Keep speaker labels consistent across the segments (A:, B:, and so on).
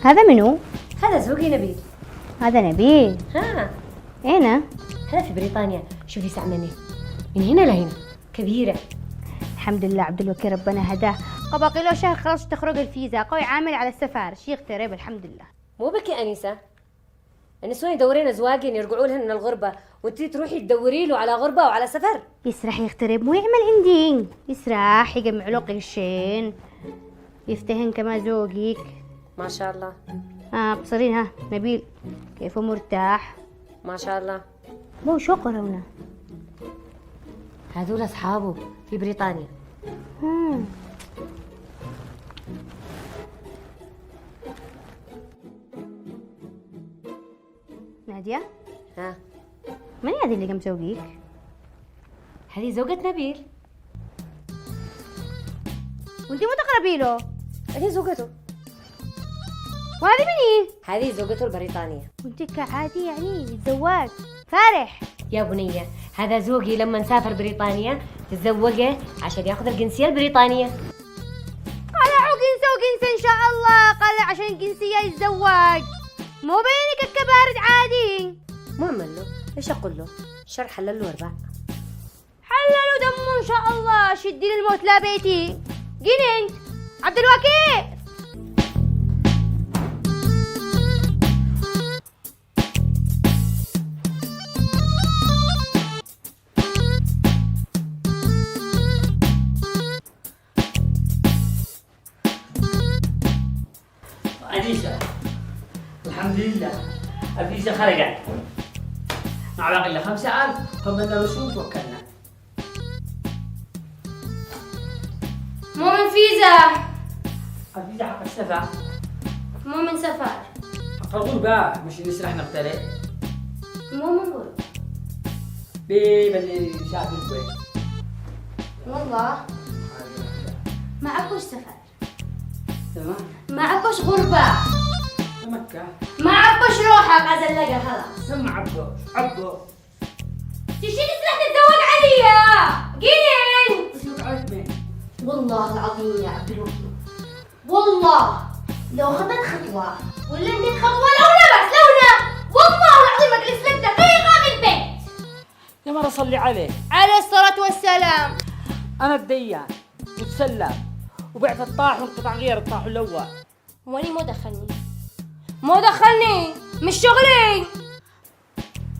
A: هذا منو؟
B: هذا زوجي نبيل.
A: هذا نبيل.
B: ها
A: أين؟
B: هذا في بريطانيا. شوفي ساعة من هنا لهنا كبيرة.
A: الحمد لله عبد الوكيل ربنا هداه. باقي له شهر خلاص تخرج الفيزا، قوي عامل على السفارة شي يغترب الحمد لله.
B: مو بك يا أنيسة، النسوان يدورين أزواجين يرجعوا لهن من الغربة وانتي تروحي تدوري له على غربة وعلى سفر.
A: يسرح يغترب مو يعمل عندي، يسرح يجمع له قرشين يفتهن كما زوجك.
B: ما شاء الله.
A: بصرين ها نبيل كيفه مرتاح
B: ما شاء الله.
A: مو شو قرونا
B: هذول أصحابه في بريطانيا.
A: نادية،
B: ها
A: من هذه اللي قام زوجيك؟
B: هذه زوجة نبيل.
A: وانتي مو تقربي له؟
B: هذه زوجته.
A: وهذه مني؟
B: هذه زوجته البريطانية.
A: وانتي كعادي يعني الزواج فارح.
B: يا بنية هذا زوجي لما نسافر بريطانيا تتزوجه عشان ياخذ الجنسية البريطانية.
A: قال جنسة وجنسة ان شاء الله، قال عشان الجنسية يتزوج، مو بينك الكبارد عادي.
B: مو عمل له ايش اقول له؟ الشر حلل له ارباع.
A: حللوا دمه ان شاء الله. شدي للموت لا بيتي. جننت عبد الوكيل.
C: أنيسة الحمد لله الفيزا خرجت، مع باقي له 5000 فمنا رسوم توكلنا.
A: مو من فيزا،
C: الفيزا حق السفر،
A: مو من سفر،
C: حق الغربة مش نسرح نغترب.
A: مو من غرب
C: اللي شاف البيت
A: والله. ما عبوش سفر،
C: تمام،
A: ما عبوش غربة،
C: مكة
A: ما عبوش روحك أزلقها خلاص.
C: ثم عبو
A: تجي تسرح تتزوج عليا جنن.
C: وشوف عرفت مين؟
A: والله العظيم يا عبد الوكيل، والله لو خطيت خطوة ولا نديت خطوة لو والله العظيم اجلس لك دقيقة في البيت.
C: يا مرة صلي عليه
A: عليه الصلاة والسلام.
C: أنا الديان وتسلم وبعت الطاحن قطع غير الطاحن الأول.
A: واني مو دخلني مش شغلي.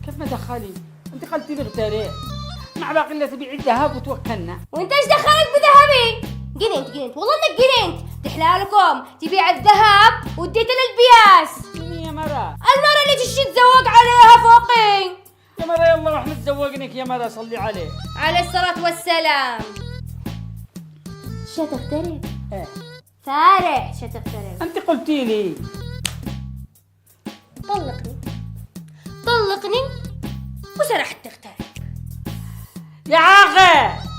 C: كيف ما دخلي؟ أنت قلتي لي اغتريت، مع باقي اللي تبيع الذهب وتوكلنا.
A: وانت ايش دخلك بذهبي؟ جننت والله انك جننت. تحلالكم تبيع الذهب واديته للبياس.
C: مين يا مرة؟
A: المرة اللي تشي تزوج عليها فوقي.
C: يا مرة يلا روح نتزوجنك يا مرة صلي عليه.
A: عليه الصلاة والسلام. شتغترب؟
C: ايه
A: فارح شتغترب.
C: أنت قلتي لي
A: طلقني وسرحت تغترب.
C: يا عاقل